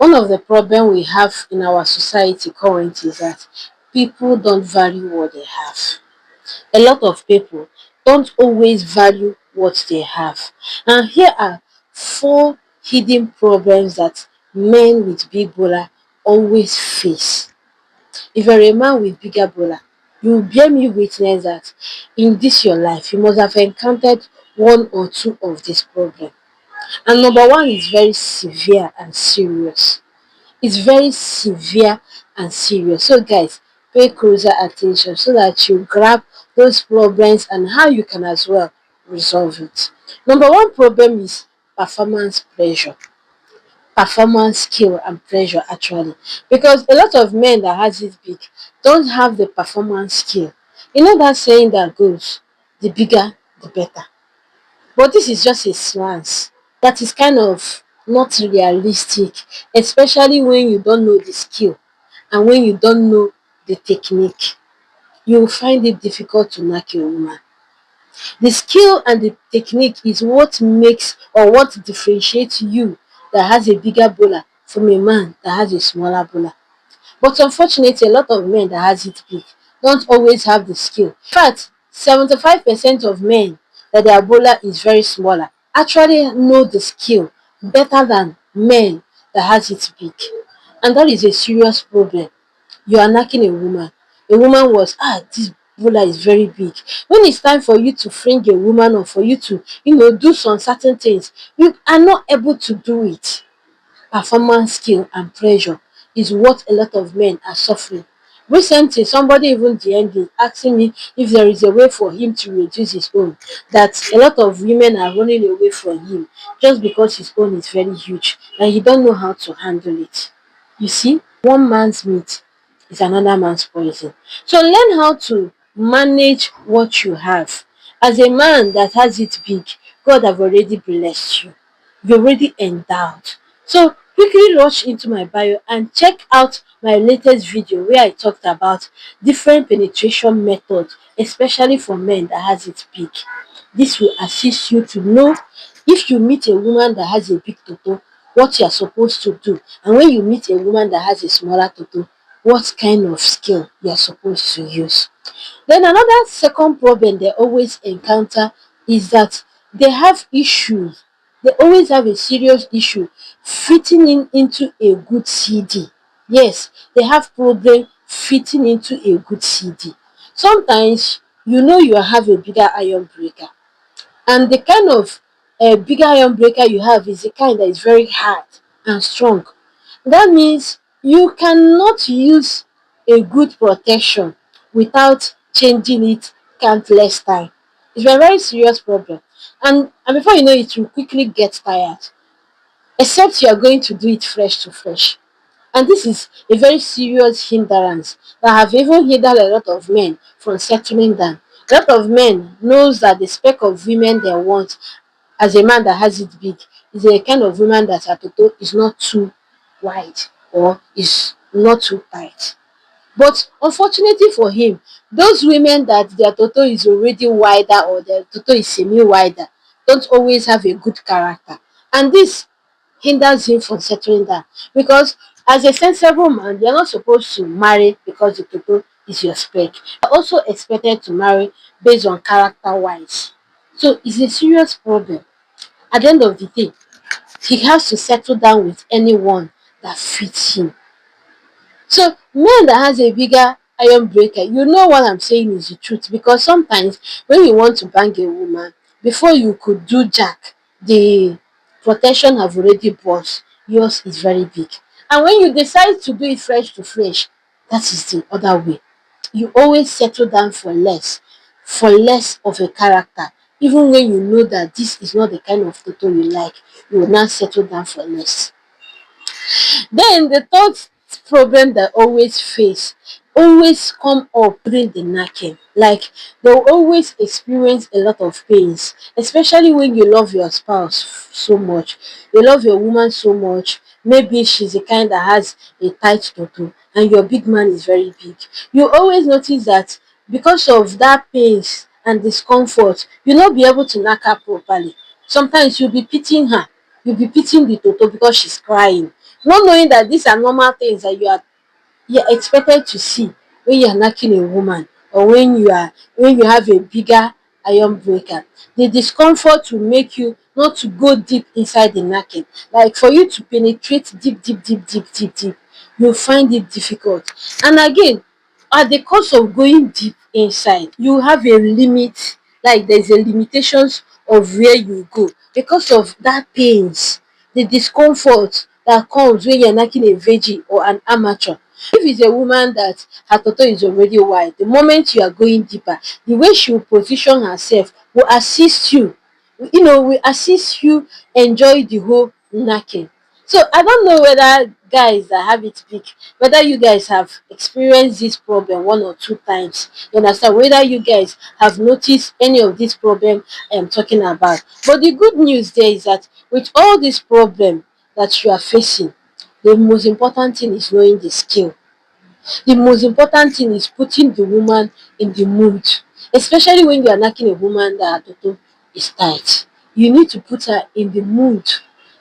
One of the problem we have in our society currently is that people don't value what they have. A lot of people don't always value what they have. And here are four hidden problems that men with big bola always face. If you're a man with bigger bola, you will bear me witness that in this your life, you must have encountered one or two of these problems. And number one is very severe and serious. It's very severe and serious. So guys, pay closer attention so that you grab those problems and how you can as well resolve it. Number one problem is performance pressure, performance skill and pressure actually, because a lot of men that has it big don't have the performance skill. You know that saying that goes, the bigger the better. But this is just a slance that is kind of not realistic, especially when you don't know the skill and when you don't know the technique. You will find it difficult to knack a woman. The skill and the technique is what makes or what differentiates you that has a bigger bowler from a man that has a smaller bowler. But unfortunately, a lot of men that has it big don't always have the skill. In fact, 75% of men that their bowler is very smaller actually know the skill better than men that has it big. And that is a serious problem. You are knocking a woman. A woman was, this bowler is very big. When it's time for you to fring a woman or for you to, do some certain things, you are not able to do it. Performance skill and pressure is what a lot of men are suffering. Recently, somebody even DM'd me asking me if there is a way for him to reduce his own. That a lot of women are running away from him just because his own is very huge and he don't know how to handle it. You see, one man's meat is another man's poison. So learn how to manage what you have. As a man that has it big, God have already blessed you. You're already endowed. So quickly rush into my bio and check out my latest video where I talked about different penetration methods, especially for men that has it big. This will assist you to know if you meet a woman that has a big toto, what you are supposed to do. And when you meet a woman that has a smaller toto, what kind of skill you are supposed to use. Then another second problem they always encounter is that they have issues. They always have a serious issue fitting into a good CD. Yes, they have problem fitting into a good CD. Sometimes you have a bigger iron breaker, and the kind of bigger iron breaker you have is the kind that is very hard and strong. That means you cannot use a good protection without changing it countless time. It's a very serious problem. And before you know it, you quickly get tired, except you are going to do it fresh to fresh. And this is a very serious hindrance that have even hindered a lot of men from settling down. A lot of men knows that the spec of women they want as a man that has it big is a kind of woman that her toto is not too wide or is not too tight. But unfortunately for him, those women that their toto is already wider or their toto is semi-wider don't always have a good character. And this hinders him from settling down because as a sensible man, you're not supposed to marry because the toto is your spec. You're also expected to marry based on character wise. So it's a serious problem. At the end of the day, he has to settle down with anyone that fits him. So men that has a bigger iron breaker, you know what I'm saying is the truth, because sometimes when you want to bang a woman, before you could do jack, the protection have already burst. Yours is very big. And when you decide to do it fresh to fresh, that is the other way. You always settle down for less of a character. Even when you know that this is not the kind of toto you like, you will now settle down for less. Then the third problem that always face always come up during the knacking. Like they'll always experience a lot of pains, especially when you love your spouse so much. You love your woman so much. Maybe she's the kind that has a tight toto and your big man is very big. You always notice that because of that pains and discomfort, you'll not be able to knack her properly. Sometimes you'll be pitying her. You'll be pitying the toto because she's crying. not knowing that these are normal things that you're expected to see when you're knacking a woman, or when you have a bigger iron breaker. The discomfort will make you not to go deep inside the knacking. Like for you to penetrate deep, you find it difficult. And again, at the cost of going deep inside, you have a limit, like there's a limitations of where you go because of that pains, the discomfort that comes when you're knacking a virgin or an amateur. If it's a woman that her toto is already wide, the moment you are going deeper, the way she will position herself will assist you, will assist you enjoy the whole knacking. So I don't know whether guys that have it big, whether you guys have experienced this problem one or two times. You understand? Whether you guys have noticed any of this problem I am talking about. But the good news there is that with all this problem that you are facing, the most important thing is knowing the skill. The most important thing is putting the woman in the mood, especially when you are knocking a woman that her toto is tight. You need to put her in the mood.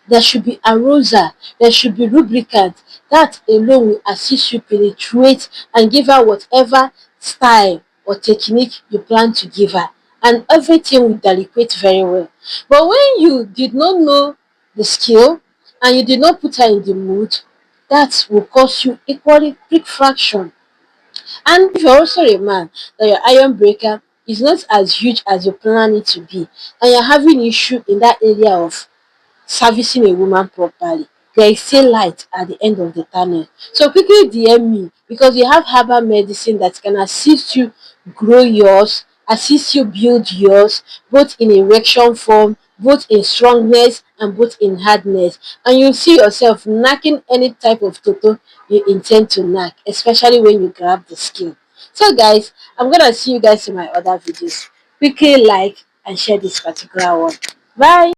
There should be arousal, there should be lubricant. That alone will assist you penetrate and give her whatever style or technique you plan to give her, and everything will delicate very well. But when you did not know the skill and you did not put her in the mood, that will cause you equally quick fraction. And if you're also a man, that your iron breaker is not as huge as you plan it to be, and you're having issue in that area of servicing a woman properly, there is still light at the end of the tunnel. So quickly DM me, because we have herbal medicine that can assist you grow yours, assist you build yours, both in erection form, both in strongness and both in hardness. And you'll see yourself knacking any type of toto you intend to knack, especially when you grab the skill. So guys, I'm gonna see you guys in my other videos. Quickly like and share this particular one. Bye.